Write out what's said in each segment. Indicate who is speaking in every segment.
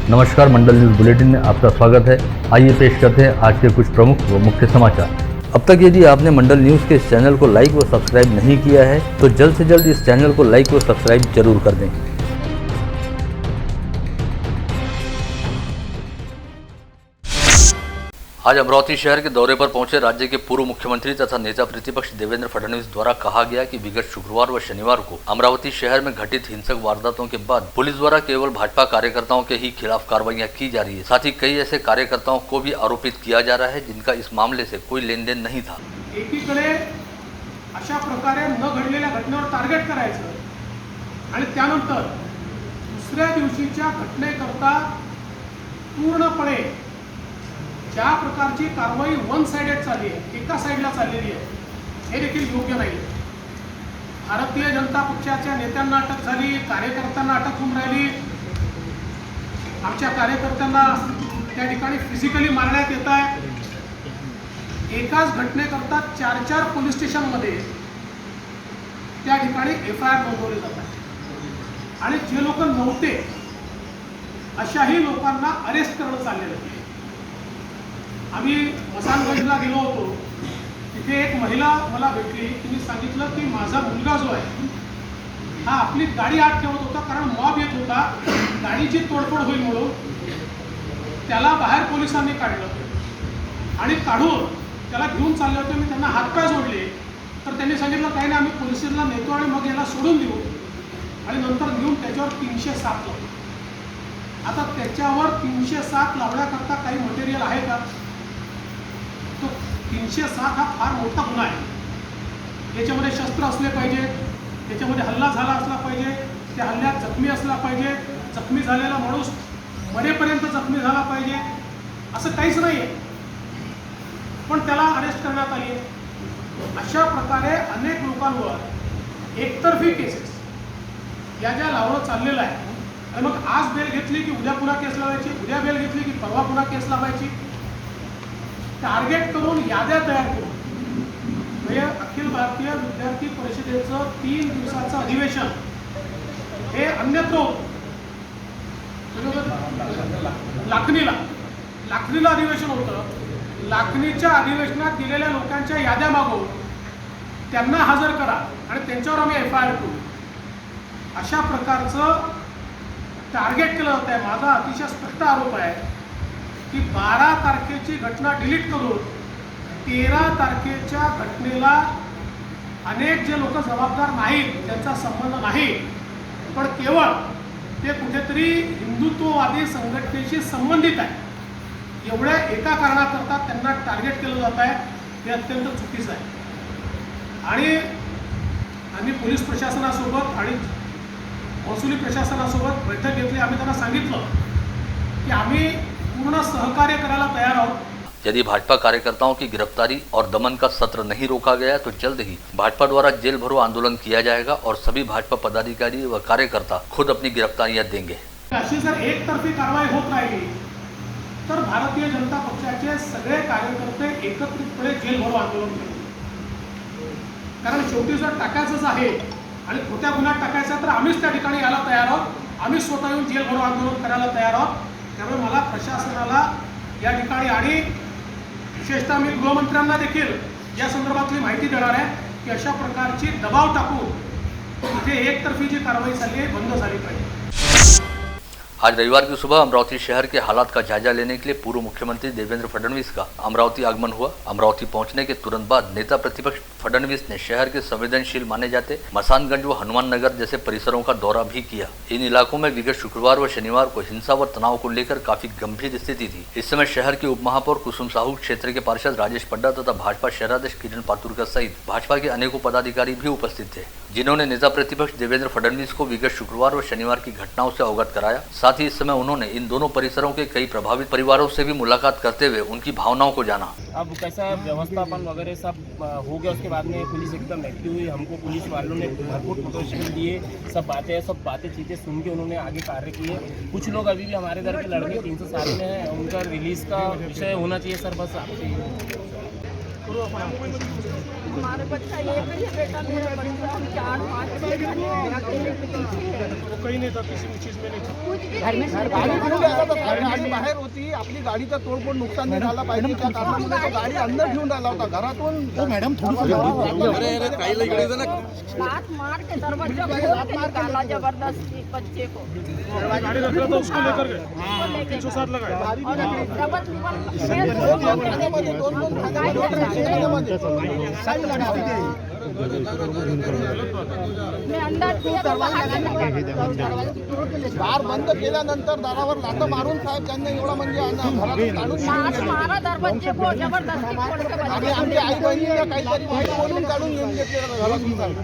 Speaker 1: नमस्कार, मंडल news bulletin में आपका स्वागत है। आइए पेश करते हैं आज के कुछ प्रमुख व मुख्य समाचार। अब तक यदि आपने मंडल न्यूज़ के इस चैनल को लाइक व सब्सक्राइब नहीं किया है तो जल्द से जल्द इस चैनल को लाइक व सब्सक्राइब जरूर कर दें। आज अमरावती शहर के दौरे पर पहुंचे राज्य के पूर्व मुख्यमंत्री तथा नेता प्रतिपक्ष देवेंद्र फडणवीस द्वारा कहा गया कि विगत शुक्रवार व शनिवार को अमरावती शहर में घटित हिंसक वारदातों के बाद पुलिस द्वारा केवल भाजपा कार्यकर्ताओं के ही खिलाफ कार्रवाइयां की जा रही है। साथ ही कई ऐसे कार्यकर्ताओं को भी आरोपित किया जा रहा है जिनका इस मामले से कोई लेन देन नहीं था।
Speaker 2: एकीकडे अशा प्रकारे न घडलेल्या घटनेवर टार्गेट करायचं आणि त्यानंतर दुसऱ्या दिवशीच्या घटनेकरता पूर्णपणे ज्या प्रकारची कारवाई वन साइडेड चालली आहे, एका साईडला चाललेली आहे, हे देखील योग्य नाही। भारतीय जनता पक्षाच्या नेत्यांना अटक झाली, कार्यकर्त्यांना अटक होऊन राहिली, आमच्या कार्यकर्त्यांना त्या ठिकाणी फिजिकली मारण्यात येत आहे। एकाच घटनेकरता 4-4 पोलीस स्टेशनमध्ये त्या ठिकाणी FIR नोंदवले जातात आणि जे लोक नव्हते अशाही लोकांना अरेस्ट करणं चाललेलं आहे। आम्ही मसानगंजला गेलो होतो, तिथे एक महिला मला भेटली, तिने सांगितलं की माझा मुलगा जो आहे हा आपली गाडी आत ठेवत होता, कारण मॉब येत होता, गाडीची तोडफोड होईल म्हणून त्याला बाहेर पोलिसांनी काढलं आणि काढून त्याला घेऊन चालले होते। मी त्यांना हातपाय जोडले तर त्यांनी सांगितलं काही नाही, आम्ही पोलिसांना नेतो आणि मग याला सोडून देऊ, आणि नंतर नेऊन त्याच्यावर 307 लावले। आता त्याच्यावर 307 लावण्याकरता काही मटेरियल आहे का? तो 307 हा फार मोठा गुन्हा आहे। याच्यामध्ये शस्त्र असले पाहिजे, त्याच्यामध्ये हल्ला झाला असला पाहिजे, त्या हल्ल्यात जखमी असला पाहिजे, जखमी झालेला माणूस मरेपर्यंत जखमी झाला पाहिजे, असं काहीच नाही आहे, पण त्याला अरेस्ट करण्यात आली आहे। अशा प्रकारे अनेक लोकांवर एकतर्फी केसेस या ज्या लावणं चाललेलं आहे, आणि मग आज बेल घेतली की उद्या पुन्हा केस लावायची, उद्या बेल घेतली की परवा पुन्हा केस लावायची, टार्गेट करून याद्या तयार करून म्हणजे अखिल भारतीय विद्यार्थी परिषदेचं 3 दिवसाचं अधिवेशन हे अन्यत्र लाखनीला अधिवेशन होतं। लाखनीच्या अधिवेशनात दिलेल्या लोकांच्या याद्या मागवून त्यांना हजर करा आणि त्यांच्यावर आम्ही FIR करू, अशा प्रकारचं टार्गेट केलं जात आहे। माझा अतिशय स्पष्ट आरोप आहे की 12 तारखेची घटना डिलीट करून 13 तारखेच्या घटनेला अनेक जे लोक जबाबदार नाहीत, त्यांचा संबंध नाही, पण केवळ ते कुठेतरी हिंदुत्ववादी संघटनेशी संबंधित आहे, एवढ्या एका कारणाकरता त्यांना टार्गेट केलं जात आहे, हे अत्यंत चुकीचं आहे। आणि आम्ही पोलीस प्रशासनासोबत आणि महसुली प्रशासनासोबत बैठक घेतली। आम्ही त्यांना सांगितलं की आम्ही पूर्ण सहकार्य करायला तयार आहोत।
Speaker 1: यदि भाजपा कार्यकर्ताओं की गिरफ्तारी और दमन का सत्र नहीं रोका गया तो जल्द ही भाजपा द्वारा जेल भरो आंदोलन किया जाएगा और सभी भाजपा पदाधिकारी व कार्यकर्ता खुद अपनी गिरफ्तारियां देंगे।
Speaker 2: अशी जर एकतर्फी कारवाई होत राहिली तर भारतीय जनता पक्षाचे सगळे कार्यकर्ते एकत्रितपणे जेल भरो आंदोलन करतील, कारण शेवटी जर टाकायचंच आहे आणि खोट्या गुन्ह्यात टाकायचा तर आम्हीच त्या ठिकाणी यायला तयार आहोत, आम्ही स्वतः येऊन जेल भरो आंदोलन करायला तयार आहोत। त्यामुळे मला प्रशासनाला या ठिकाणी आणि विशेषतः मी गृहमंत्र्यांना देखील या संदर्भातली माहिती देणार आहे की अशा प्रकारची दबाव टाकून इथे एकतर्फी जी कारवाई चालली आहे बंद झाली पाहिजे।
Speaker 1: आज रविवार की सुबह अमरावती शहर के हालात का जायजा लेने के लिए पूर्व मुख्यमंत्री देवेंद्र फडणवीस का अमरावती आगमन हुआ। अमरावती पहुंचने के तुरंत बाद नेता प्रतिपक्ष फडणवीस ने शहर के संवेदनशील माने जाते मसानगंज व हनुमान नगर जैसे परिसरों का दौरा भी किया। इन इलाकों में विगत शुक्रवार व शनिवार को हिंसा व तनाव को लेकर काफी गंभीर स्थिति थी। इस समय शहर के उपमहापौर कुसुम साहू, क्षेत्र के पार्षद राजेश पड्डा तथा भाजपा शहराध्यक्ष किरण पातुरकर सहित भाजपा के अनेकों पदाधिकारी भी उपस्थित थे, जिन्होंने नेता प्रतिपक्ष देवेंद्र फडणवीस को विगत शुक्रवार व शनिवार की घटनाओं से अवगत कराया। साथ ही इस समय उन्होंने इन दोनों परिसरों के कई प्रभावित परिवारों से भी मुलाकात करते हुए उनकी भावनाओं को जाना।
Speaker 3: अब कैसा व्यवस्थापन वगैरह सब हो गया, उसके बाद में पुलिस एकदम एक्टिव हुई, हमको पुलिस वालों ने भरपूर प्रोटेक्शन दिए, सब बातें चीज़ें सुन के उन्होंने आगे कार्य किए। कुछ लोग अभी भी हमारे इधर के लड़के 307 में हैं, उनका रिलीज़ का विषय होना चाहिए सर, बस आपसे।
Speaker 4: हमारे बच्चा ये भी है बेटा, मेरा बच्चा हम 4-5
Speaker 2: वो कहीं नहीं था, किसी भी चीज में नहीं था।
Speaker 5: गाडी घेऊन राहिला तर गाडी बाहेर होती, आपली गाडीचं तोडफोड नुकसान नाही झालं पाहिजे त्या कारणामुळे तो गाडी अंदर घेऊन राहिला होता घरातून. मॅडम
Speaker 4: लात मार के दरवाजा खोल के निकाला जबरदस्ती बच्चे को,
Speaker 2: गाड़ी रख रहा था, उसको लेकर गए, 107 लगाए।
Speaker 4: और डबल मैं अंदर किया तो बाहर से निकाला।
Speaker 5: दार बंद केल्यानंतर दारावर लाथा मारून साहेब त्यांनी एवढा म्हणजे घरातून काढून
Speaker 4: लात मारा दरवाजे को जबरदस्ती खोल के
Speaker 5: आणि
Speaker 4: बच्चे
Speaker 5: आमच्या आई बहिणीला काहीतरी वाईट बोलून काढून घेऊन घेतलेलं घरातून साहेब.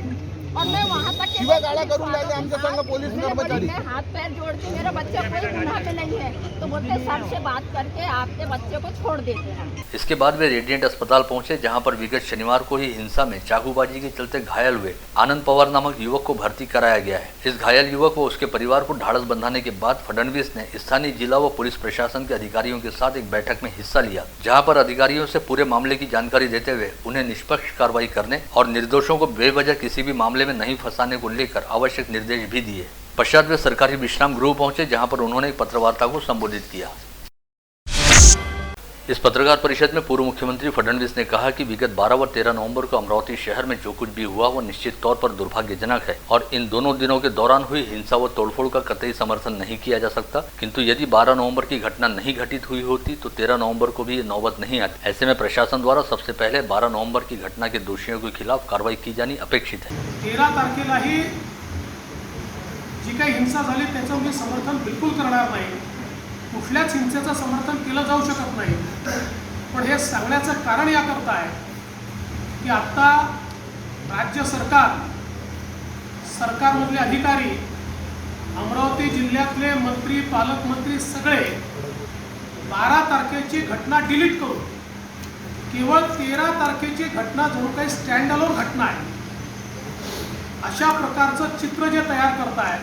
Speaker 4: और मैं वहाँ तक
Speaker 5: शिवाय गाड्या करून राहिले आमच्या संघ पोलीस
Speaker 4: मेरे
Speaker 5: कर्मचारी.
Speaker 4: बच्चे हाथ पैर जोड़ के, मेरा बच्चा कोई गुनाह में नहीं है, तो बोलते सर से बात करके आपके बच्चे को छोड़ देते हैं।
Speaker 1: इसके बाद वे रेडिएंट अस्पताल पहुंचे, जहां पर विगत शनिवार को ही हिंसा में चाकूबाजी के चलते घायल हुए आनंद पवार नामक युवक को भर्ती कराया गया है। इस घायल युवक व उसके परिवार को ढाढ़स बंधाने के बाद फडणवीस ने स्थानीय जिला व पुलिस प्रशासन के अधिकारियों के साथ एक बैठक में हिस्सा लिया, जहां पर अधिकारियों से पूरे मामले की जानकारी देते हुए उन्हें निष्पक्ष कार्रवाई करने और निर्दोषों को बेवजह किसी भी मामले में नहीं फंसाने को लेकर आवश्यक निर्देश भी दिए। पश्चात वे सरकारी विश्राम गृह पहुंचे, जहां पर उन्होंने एक पत्रवार्ता को संबोधित किया। इस पत्रकार परिषद में पूर्व मुख्यमंत्री फडणवीस ने कहा कि विगत 12 व 13 नवंबर को अमरावती शहर में जो कुछ भी हुआ वो निश्चित तौर पर दुर्भाग्यजनक है और इन दोनों दिनों के दौरान हुई हिंसा व तोड़फोड़ का कतई समर्थन नहीं किया जा सकता, किंतु यदि 12 नवंबर की घटना नहीं घटित हुई होती तो 13 नवंबर को भी ये नौबत नहीं आती। ऐसे में प्रशासन द्वारा सबसे पहले 12 नवंबर की घटना के दोषियों के खिलाफ कार्रवाई की जानी अपेक्षित है।
Speaker 2: 13 तारखेलाही जी काही हिंसा झाली त्याचं मी समर्थन बिलकुल करणार नाही, कुठल्याच हिंसेचं समर्थन केलं जाऊ शकत नाही। पण हे सांगण्याचं कारण याकरता आहे की आता राज्य सरकारमधले अधिकारी, अमरावती जिल्ह्यातले मंत्री, पालकमंत्री सगळे 12 तारखेची घटना डिलीट करून केवळ 13 तारखेची घटना जणू काही स्टँड अलोन घटना आहे अशा प्रकारचं चित्र जे तयार करताय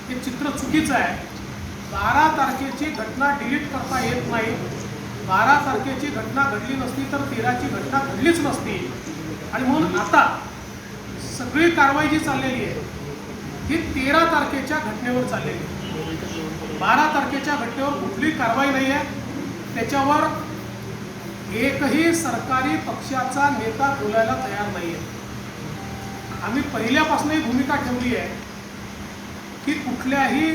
Speaker 2: ते चित्र चुकीचं आहे। 12 तारखेची घटना डिलीट करता येत नाही, 12 तारखेची घटना घडली नसती तर 13ची घटना घडलीच नसती आणि म्हणून आता सगळी कारवाई जी चाललेली आहे ही 13 तारखेच्या घटनेवर चाललेली आहे। 12 तारखेच्या घटनेवर कुठली कारवाई नाही आहे, त्याच्यावर एकही सरकारी पक्षाचा नेता बोलायला तयार नाही आहे। आम्ही पहिल्यापासून ही भूमिका ठेवली आहे की कुठल्याही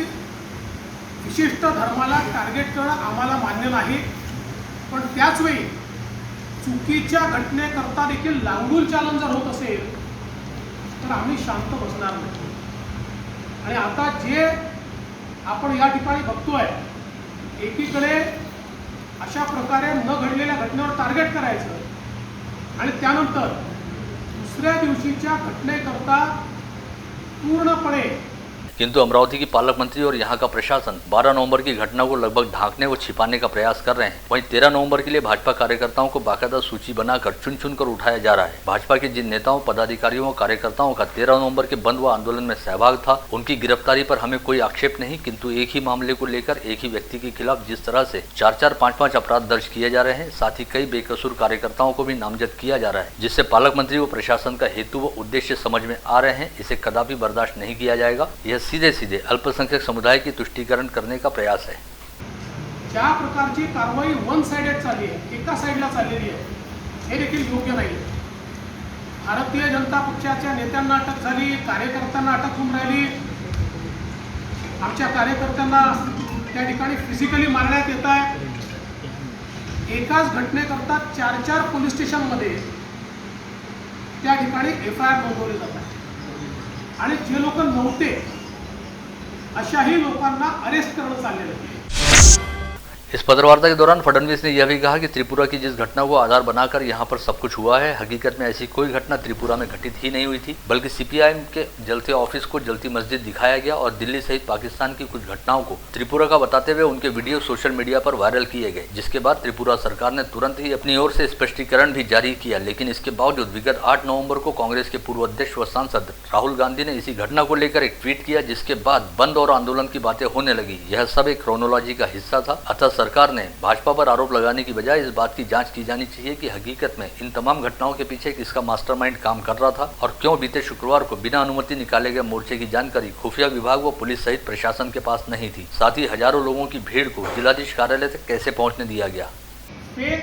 Speaker 2: विशिष्ट धर्माला टार्गेट करणं आम्हाला मान्य नाही, पण त्याच वेळी चुकीच्या घटनेकरता देखील लांगूल चालन जर होत असेल तर आम्ही शांत बसणार नाही। आणि आता जे आपण या ठिकाणी बघतोय, एकीकडे अशा प्रकारे न घडलेल्या घटनेवर टार्गेट करायचं आणि त्यानंतर दुसऱ्या दिवशीच्या घटनेकरता पूर्णपणे
Speaker 1: किंतु अमरावती की पालक मंत्री और यहाँ का प्रशासन 12 नवंबर की घटना को लगभग ढांकने व छिपाने का प्रयास कर रहे हैं। वहीं 13 नवंबर के लिए भाजपा कार्यकर्ताओं को बाकायदा सूची बनाकर चुन चुन कर उठाया जा रहा है। भाजपा के जिन नेताओं, पदाधिकारियों और कार्यकर्ताओं का 13 नवंबर के बंद व आंदोलन में सहभाग था, उनकी गिरफ्तारी पर हमें कोई आक्षेप नहीं, किंतु एक ही मामले को लेकर एक ही व्यक्ति के खिलाफ जिस तरह से 4-4, 5-5 अपराध दर्ज किए जा रहे हैं, साथ ही कई बेकसूर कार्यकर्ताओं को भी नामजद किया जा रहा है, जिससे पालक मंत्री व प्रशासन का हेतु व उद्देश्य समझ में आ रहे हैं। इसे कदापि बर्दाश्त नहीं किया जाएगा। यह सीधे सीधे अल्पसंख्यक समुदाय की तुष्टीकरण करने का प्रयास है।
Speaker 2: ज्या प्रकारची कारवाई वन साइडेड चालली आहे, एका साईडला चाललेली आहे, हे देखील योग्य नाही। भारतीय जनता पक्षाच्या नेत्यांना अटक झाली, कार्यकर्त्यांना अटक होऊन राहिली, आमच्या कार्यकर्त्यांना त्या ठिकाणी फिजिकली मारण्यात येत आहे। एकाच घटनेकरता 4-4 पोलीस स्टेशनमध्ये त्या ठिकाणी FIR नोंदवले जातात आणि जे लोक नव्हते अशाही लोकांना अरेस्ट करणं चाललेलं आहे।
Speaker 1: इस पत्रवार्ता के दौरान फडणवीस ने यह भी कहा कि त्रिपुरा की जिस घटना को आधार बनाकर यहाँ पर सब कुछ हुआ है, हकीकत में ऐसी कोई घटना त्रिपुरा में घटित ही नहीं हुई थी, बल्कि CPIM के जलते ऑफिस को जलती मस्जिद दिखाया गया और दिल्ली सहित पाकिस्तान की कुछ घटनाओं को त्रिपुरा का बताते हुए उनके वीडियो सोशल मीडिया पर वायरल किए गए, जिसके बाद त्रिपुरा सरकार ने तुरंत ही अपनी ओर से स्पष्टीकरण भी जारी किया। लेकिन इसके बावजूद विगत 8 नवंबर को कांग्रेस के पूर्व अध्यक्ष व सांसद राहुल गांधी ने इसी घटना को लेकर एक ट्वीट किया, जिसके बाद बंद और आंदोलन की बातें होने लगी। यह सब एक क्रोनोलॉजी का हिस्सा था, अतः सरकार ने भाजपा पर आरोप लगाने की बजाय इस बात की जांच की जानी चाहिए कि हकीकत में इन तमाम घटनाओं के पीछे किसका मास्टरमाइंड काम कर रहा था और क्यों बीते शुक्रवार को बिना अनुमति निकाले गए मोर्चे की जानकारी खुफिया विभाग व पुलिस सहित प्रशासन के पास नहीं थी। साथ ही हजारों लोगों की भीड़ को जिलाधीश कार्यालय तक कैसे पहुंचने दिया गया।
Speaker 2: फेक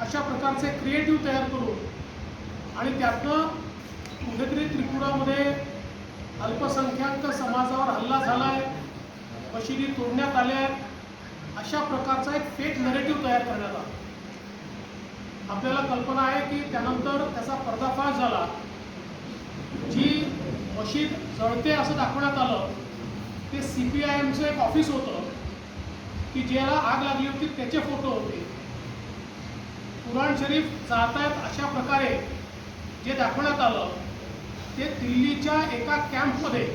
Speaker 2: अशा प्रकारचे क्रिएटिव्ह तयार करून आणि त्यातनं कुठेतरी त्रिपुरामध्ये अल्पसंख्याक समाजावर हल्ला झालाय, मशिदी तोडण्यात आल्या आहेत, अशा प्रकारचा एक फेक नरेटिव्ह तयार करण्यात आला। आपल्याला कल्पना आहे की त्यानंतर त्याचा पर्दाफाश झाला। जी मशीद जळते असं दाखवण्यात आलं ते CPIMचं एक ऑफिस होतं की ज्याला आग लागली होती त्याचे फोटो होते। कुराण शरीफ जाळतायत अशा प्रकारे जे दाखवण्यात आलं ते दिल्लीच्या एका कॅम्पमध्ये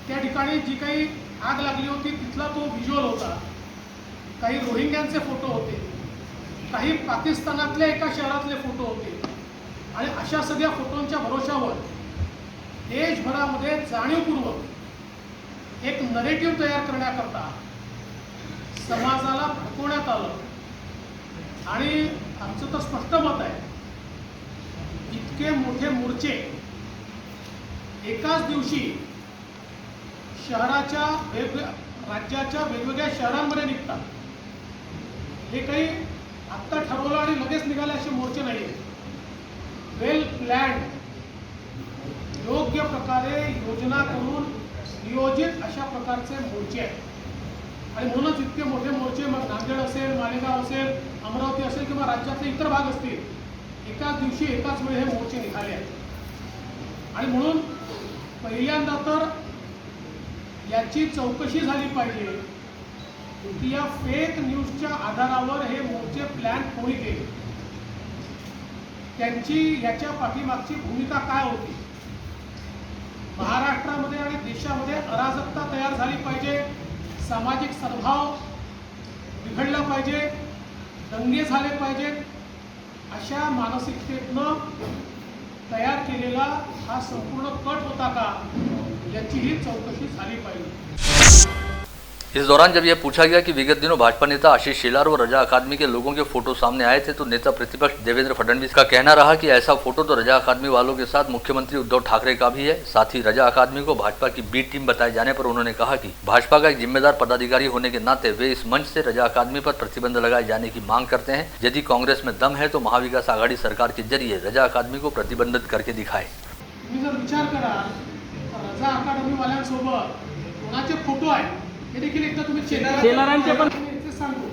Speaker 2: त्या ठिकाणी जी काही आग लागली होती तिथला तो व्हिज्युअल होता। काही रोहिंग्यांचे फोटो होते, काही पाकिस्तानातल्या एका शहरातले फोटो होते आणि अशा सगळ्या फोटोंच्या भरोशावर देशभरामध्ये जाणीवपूर्वक एक नरेटिव्ह तयार करण्याकरता समाजाला भडकवण्यात आलं। आणि आमचं तर स्पष्ट मत आहे, इतके मोठे मोर्चे एकाच दिवशी शहराच्या राज्याच्या वेगवेगळ्या शहरांमध्ये निघतात। हे काही आत्ता ठरवलं आणि लगेच निघाले असे मोर्चे नाही आहेत। वेल प्लॅन्ड, योग्य प्रकारे योजना करून नियोजित अशा प्रकारचे मोर्चे आहेत। आणि म्हणूनच इतके मोठे मोर्चे मग नांदेड असेल, मालेगाव असेल, अमरावती असेल किंवा राज्यातले इतर भाग असतील, एकाच दिवशी एकाच वेळी हे मोर्चे निघाले आहेत। आणि म्हणून पहिल्यांदा तर याची चौकशी झाली पाहिजे की या फेक न्यूजच्या आधारावर हे मोर्चे प्लॅन कोणी केले, त्यांची याच्या पाठीमागची भूमिका काय होती। महाराष्ट्रामध्ये आणि देशामध्ये अराजकता तयार झाली पाहिजे, सामाजिक सद्भाव बिघडला पाहिजे, दंगे झाले पाहिजेत, अशा मानसिकतेतनं तयार केलेला हा संपूर्ण कट होता का, याचीही चौकशी झाली पाहिजे।
Speaker 1: इस दौरान जब यह पूछा गया कि विगत दिनों भाजपा नेता आशीष शेलार व रजा अकादमी के लोगों के फोटो सामने आए थे तो नेता प्रतिपक्ष देवेंद्र फडणवीस का कहना रहा कि ऐसा फोटो तो रजा अकादमी वालों के साथ मुख्यमंत्री उद्धव ठाकरे का भी है। साथ ही रजा अकादमी को भाजपा की बी टीम बताए जाने पर उन्होंने कहा कि भाजपा का एक जिम्मेदार पदाधिकारी होने के नाते वे इस मंच से रजा अकादमी पर प्रतिबंध लगाए जाने की मांग करते हैं। यदि कांग्रेस में दम है तो महाविकास आघाड़ी सरकार के जरिए रजा अकादमी को प्रतिबंधित करके दिखाए।
Speaker 2: तुम्ही जर विचार करा रजा अकादमी वाल्यांसोबत कोणाचे फोटो आहेत हे देखील एकदा तुम्ही
Speaker 3: शेलारांचे पण
Speaker 2: सांगतो।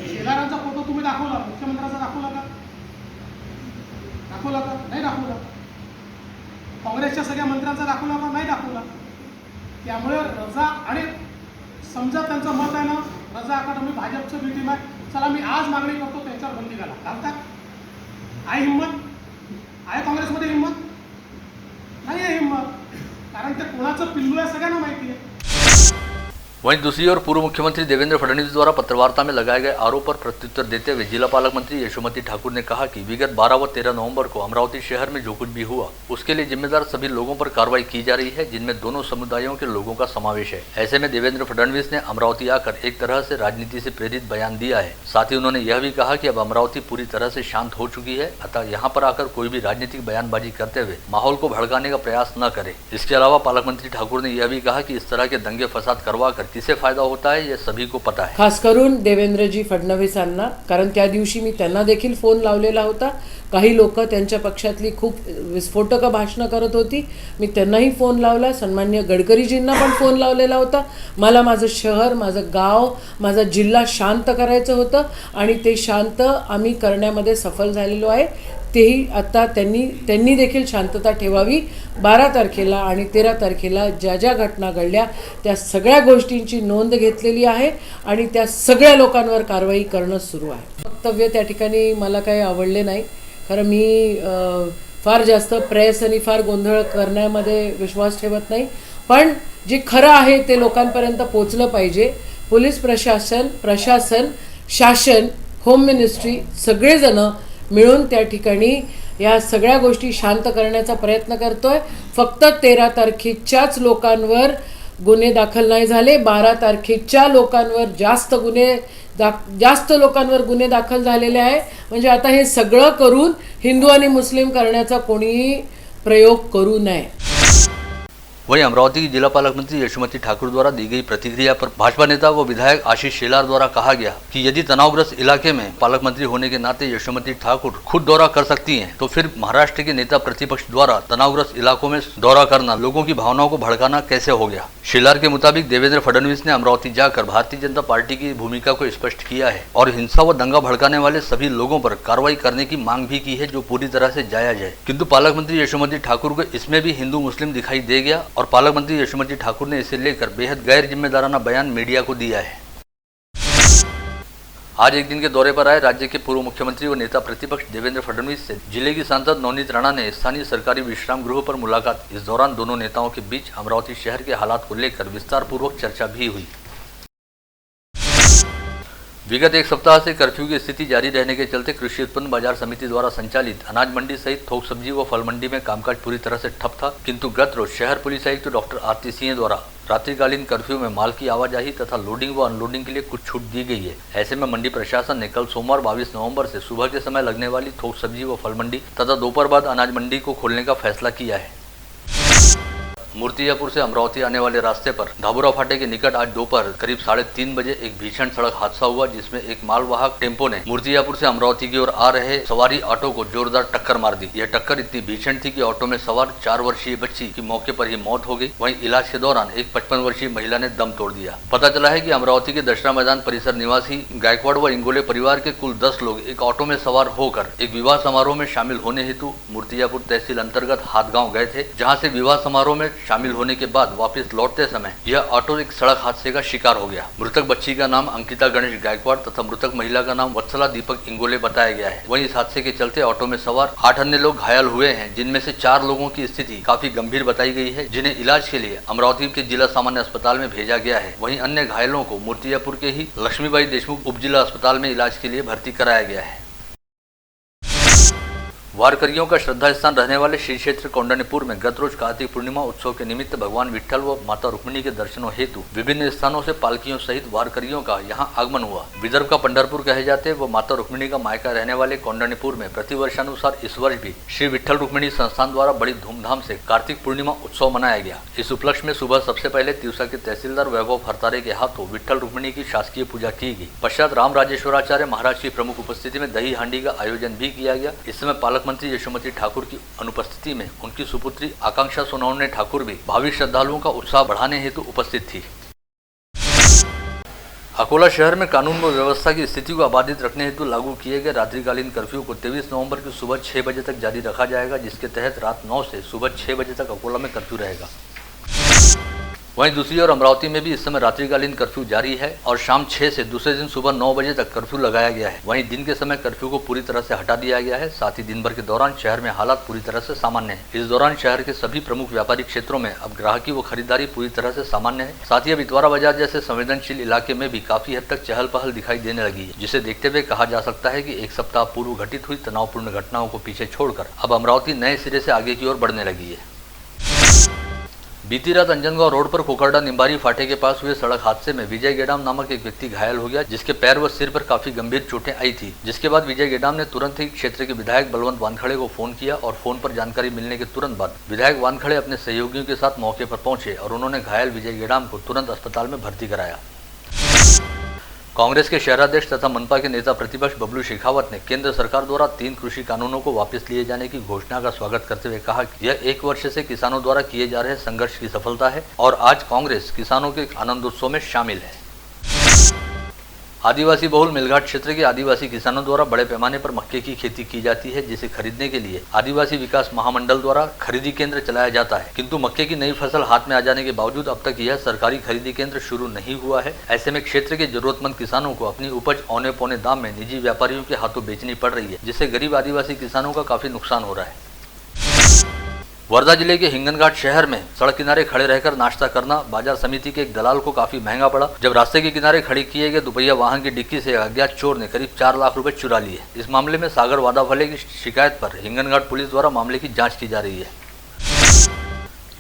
Speaker 2: शेलारांचा फोटो तुम्ही दाखवला, मुख्यमंत्र्यांचा दाखवला का? दाखवला का? नाही दाखवला। काँग्रेसच्या सगळ्या मंत्र्यांचा दाखवला का? नाही दाखवला। त्यामुळे रजा आणि समजा त्यांचं मत आहे ना रजा अकादमी भाजपचं बी टीम आहे, चला मी आज मागणी करतो त्यांच्यावर बंदी घाला, घालतात? आहे हिंमत? आहे काँग्रेसमध्ये हिंमत? नाही आहे हिंमत, कारण ते कोणाचं पिल्लू आहे सगळ्यांना माहिती आहे।
Speaker 1: वहीं दूसरी ओर पूर्व मुख्यमंत्री देवेंद्र फडणवीस द्वारा पत्रवार्ता में लगाए गए आरोप पर प्रत्युत्तर देते हुए जिला पालक मंत्री यशोमती ठाकुर ने कहा कि विगत 12 व 13 नवंबर को अमरावती शहर में जो कुछ भी हुआ उसके लिए जिम्मेदार सभी लोगों पर कार्रवाई की जा रही है, जिनमें दोनों समुदायों के लोगों का समावेश है। ऐसे में देवेंद्र फडणवीस ने अमरावती आकर एक तरह से राजनीति से प्रेरित बयान दिया है। साथ ही उन्होंने यह भी कहा कि अब अमरावती पूरी तरह से शांत हो चुकी है, अतः यहाँ पर आकर कोई भी राजनीतिक बयानबाजी करते हुए माहौल को भड़काने का प्रयास न करे। इसके अलावा पालक मंत्री ठाकुर ने यह भी कहा कि इस तरह के दंगे फसाद करवा कर किसे फायदा होता है ये सभी को पता है।
Speaker 6: खास करून देवेंद्रजी फडणवीसांना, कारण त्या दिवशी मी त्यांना देखील फोन लावलेला होता। काही लोक त्यांच्या पक्षातली खूप विस्फोटक भाषणं करत होती, मी त्यांनाही फोन लावला। सन्मान्य गडकरीजींना पण फोन लावलेला होता। मला माझं शहर, माझं गाव, माझा जिल्हा शांत करायचं होतं आणि ते शांत आम्ही करण्यामध्ये सफल झालेलो आहे। तेही आता त्यांनी देखील शांतता ठेवावी। 12 तारखेला आणि 13 तारखेला ज्या ज्या घटना घडल्या त्या सगळ्या गोष्टींची नोंद घेतलेली आहे आणि त्या सगळ्या लोकांवर कारवाई करणं सुरू आहे। वक्तव्य त्या ठिकाणी मला काही आवडले नाही, कारण मी फार जास्त प्रेस आणि फार गोंधळ करण्यामध्ये विश्वास ठेवत नाही, पण जे खरं आहे ते लोकांपर्यंत पोहोचलं पाहिजे। पोलीस प्रशासन, शासन, होम मिनिस्ट्री सगळेजण मिळून त्या ठिकाणी या सगळ्या गोष्टी शांत करण्याचा प्रयत्न करतोय। फक्त 13 तारखेच्याच लोकांवर गुन्हे दाखल नाही झाले, 12 तारखेच्या लोकांवर जास्त गुन्हे जास्त लोकांवर गुन्हे दाखल झालेले आहे. म्हणजे आता हे सगळं करून हिंदू आणि मुस्लिम करण्याचा कोणीही प्रयोग करू नये.
Speaker 1: वहीं अमरावती की जिला पालक मंत्री यशोमती ठाकुर द्वारा दी गई प्रतिक्रिया पर भाजपा नेता व विधायक आशीष शेलार द्वारा कहा गया कि यदि तनावग्रस्त इलाके में पालक मंत्री होने के नाते यशोमती ठाकुर खुद दौरा कर सकती हैं, तो फिर महाराष्ट्र के नेता प्रतिपक्ष द्वारा तनावग्रस्त इलाकों में दौरा करना लोगों की भावनाओं को भड़काना कैसे हो गया. शेलार के मुताबिक देवेंद्र फडणवीस ने अमरावती जाकर भारतीय जनता पार्टी की भूमिका को स्पष्ट किया है और हिंसा व दंगा भड़काने वाले सभी लोगों पर कार्रवाई करने की मांग भी की है, जो पूरी तरह से जायज है. किंतु पालक मंत्री यशोमती ठाकुर को इसमें भी हिंदू मुस्लिम दिखाई दे गया और पालक मंत्री यशोमती ठाकुर ने इसे लेकर बेहद गैर जिम्मेदाराना बयान मीडिया को दिया है. आज एक दिन के दौरे पर आए राज्य के पूर्व मुख्यमंत्री व नेता प्रतिपक्ष देवेंद्र फडणवीस से जिले की सांसद नवनीत राणा ने स्थानीय सरकारी विश्राम गृह पर मुलाकात. इस दौरान दोनों नेताओं के बीच अमरावती शहर के हालात को लेकर विस्तार पूर्वक चर्चा भी हुई. विगत एक सप्ताह से कर्फ्यू की स्थिति जारी रहने के चलते कृषि उत्पन्न बाजार समिति द्वारा संचालित अनाज मंडी सहित थोक सब्जी व फल मंडी में कामकाज पूरी तरह से ठप था. किंतु गत रोज शहर पुलिस आयुक्त डॉक्टर आरती सिंह द्वारा रात्रिकालीन कर्फ्यू में माल की आवाजाही तथा लोडिंग व अनलोडिंग के लिए कुछ छूट दी गई है. ऐसे में मंडी प्रशासन ने कल सोमवार 22 नवंबर से सुबह के समय लगने वाली थोक सब्जी व फल मंडी तथा दोपहर बाद अनाज मंडी को खोलने का फैसला किया है. मूर्तिजापुर से अमरावती आने वाले रास्ते पर धाबुरा फाटे के निकट आज दोपहर करीब 3:30 बजे एक भीषण सड़क हादसा हुआ, जिसमें एक मालवाहक टेम्पो ने मूर्तिजापुर से अमरावती की ओर आ रहे सवारी ऑटो को जोरदार टक्कर मार दी. यह टक्कर इतनी भीषण थी कि ऑटो में सवार 4 वर्षीय बच्ची की मौके पर ही मौत हो गई. वहीं इलाज के दौरान एक 55 वर्षीय महिला ने दम तोड़ दिया. पता चला है कि अमरावती के दशहरा मैदान परिसर निवासी गायकवाड़ व इंगोले परिवार के कुल 10 लोग एक ऑटो में सवार होकर एक विवाह समारोह में शामिल होने हेतु मूर्तिजापुर तहसील अंतर्गत हाथगांव गए थे, जहाँ से विवाह समारोह में शामिल होने के बाद वापस लौटते समय यह ऑटो एक सड़क हादसे का शिकार हो गया. मृतक बच्ची का नाम अंकिता गणेश गायकवाड़ तथा मृतक महिला का नाम वत्सला दीपक इंगोले बताया गया है. वहीं इस हादसे के चलते ऑटो में सवार 8 अन्य लोग घायल हुए हैं, जिनमें से 4 लोगों की स्थिति काफी गंभीर बताई गई है, जिन्हें इलाज के लिए अमरावती के जिला सामान्य अस्पताल में भेजा गया है. वहीं अन्य घायलों को मूर्तिजापुर के ही लक्ष्मीबाई देशमुख उप जिला अस्पताल में इलाज के लिए भर्ती कराया गया है. वारकरियों का श्रद्धा स्थान रहने वाले श्री क्षेत्र कौंडण्यपुर में गत रोज कार्तिक पूर्णिमा उत्सव के निमित्त भगवान विट्ठल व माता रुक्मिणी के दर्शनों हेतु विभिन्न स्थानों से पालकियों सहित वारकरियों का यहां आगमन हुआ. विदर्भ का पंढरपुर कहे जाते व माता रुक्मिणी का मायका रहने वाले कौंडण्यपुर में प्रतिवर्षानुसार इस वर्ष भी श्री विट्ठल रुक्मिणी संस्थान द्वारा बड़ी धूमधाम से कार्तिक पूर्णिमा उत्सव मनाया गया. इस उपलक्ष्य में सुबह सबसे पहले तिवसा के तहसीलदार वैभव फरतारे के हाथों विट्ठल रुक्मिणी की शासकीय पूजा की गई. पश्चात राम राजेश्वराचार्य महाराज की प्रमुख उपस्थिति में दही हांडी का आयोजन भी किया गया. इस समय पालक मंत्री यशोमती ठाकुर की अनुपस्थिति में उनकी सुपुत्री आकांक्षा सोनवणे ठाकुर भी भावी श्रद्धालुओं का उत्साह बढ़ाने हेतु उपस्थित थी. अकोला शहर में कानून व व्यवस्था की स्थिति को अबाधित रखने हेतु लागू किए गए रात्रिकालीन कर्फ्यू को 23 नवंबर की सुबह 6 बजे तक जारी रखा जाएगा, जिसके तहत रात 9 से सुबह 6 बजे तक अकोला में कर्फ्यू रहेगा. वहीं दूसरी ओर अमरावती में भी इस समय रात्रिकालीन कर्फ्यू जारी है और शाम 6 से दूसरे दिन सुबह 9 बजे तक कर्फ्यू लगाया गया है. वहीं दिन के समय कर्फ्यू को पूरी तरह से हटा दिया गया है. साथ ही दिन भर के दौरान शहर में हालात पूरी तरह से सामान्य है. इस दौरान शहर के सभी प्रमुख व्यापारी क्षेत्रों में अब ग्राहकी व खरीदारी पूरी तरह से सामान्य है. साथ ही अब इतवारा बाजार जैसे संवेदनशील इलाके में भी काफी हद तक चहल पहल दिखाई देने लगी है, जिसे देखते हुए कहा जा सकता है कि एक सप्ताह पूर्व घटित हुई तनावपूर्ण घटनाओं को पीछे छोड़कर अब अमरावती नए सिरे से आगे की ओर बढ़ने लगी है. बीती रात अंजनगांव रोड पर कोकरडा निम्बारी फाटे के पास हुए सड़क हादसे में विजय गेडाम नामक एक व्यक्ति घायल हो गया, जिसके पैर व सिर पर काफी गंभीर चोटें आई थी. जिसके बाद विजय गेडाम ने तुरंत ही क्षेत्र के विधायक बलवंत वानखड़े को फोन किया और फोन पर जानकारी मिलने के तुरंत बाद विधायक वानखड़े अपने सहयोगियों के साथ मौके पर पहुंचे और उन्होंने घायल विजय गेडाम को तुरंत अस्पताल में भर्ती कराया. कांग्रेस के शहराध्यक्ष तथा मनपा के नेता प्रतिपक्ष बबलू शेखावत ने केंद्र सरकार द्वारा 3 कृषि कानूनों को वापस लिए जाने की घोषणा का स्वागत करते हुए कहा कि यह 1 वर्ष से किसानों द्वारा किए जा रहे संघर्ष की सफलता है और आज कांग्रेस किसानों के आनंदोत्सव में शामिल है. आदिवासी बहुल मेलघाट क्षेत्र के आदिवासी किसानों द्वारा बड़े पैमाने पर मक्के की खेती की जाती है, जिसे खरीदने के लिए आदिवासी विकास महामंडल द्वारा खरीदी केंद्र चलाया जाता है. किंतु मक्के की नई फसल हाथ में आ जाने के बावजूद अब तक यह सरकारी खरीदी केंद्र शुरू नहीं हुआ है. ऐसे में क्षेत्र के जरूरतमंद किसानों को अपनी उपज औने पौने दाम में निजी व्यापारियों के हाथों बेचनी पड़ रही है, जिससे गरीब आदिवासी किसानों का काफी नुकसान हो रहा है. वर्धा जिले के हिंगनघाट शहर में सड़क किनारे खड़े रहकर नाश्ता करना बाजार समिति के एक दलाल को काफी महंगा पड़ा, जब रास्ते के किनारे खड़ी किए गए दुपहिया वाहन की डिक्की से अज्ञात चोर ने करीब 4 लाख रुपए चुरा लिए. इस मामले में सागर वादाफले की शिकायत पर हिंगनघाट पुलिस द्वारा मामले की जांच की जा रही है.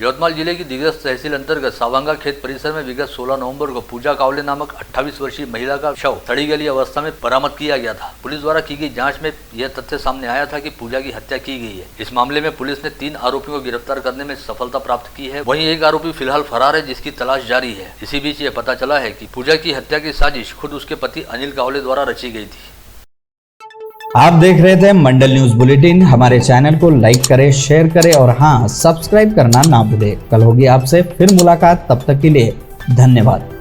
Speaker 1: यवतमाल जिले की दिग्रस तहसील अंतर्गत सावंगा खेत परिसर में विगत 16 नवंबर को पूजा कावले नामक 28 वर्षीय महिला का शव सड़ी गली अवस्था में बरामद किया गया था। पुलिस द्वारा की गई जांच में यह तथ्य सामने आया था कि पूजा की हत्या की गई है। इस मामले में पुलिस ने 3 आरोपियों को गिरफ्तार करने में सफलता प्राप्त की है। वहीं एक आरोपी फिलहाल फरार है, जिसकी तलाश जारी है। इसी बीच ये पता चला है कि पूजा की हत्या की साजिश खुद उसके पति अनिल कावले द्वारा रची गई थी।
Speaker 7: आप देख रहे थे मंडल न्यूज बुलेटिन। हमारे चैनल को लाइक करें, शेयर करें और हाँ, सब्सक्राइब करना ना भूलें। कल होगी आपसे फिर मुलाकात, तब तक के लिए धन्यवाद।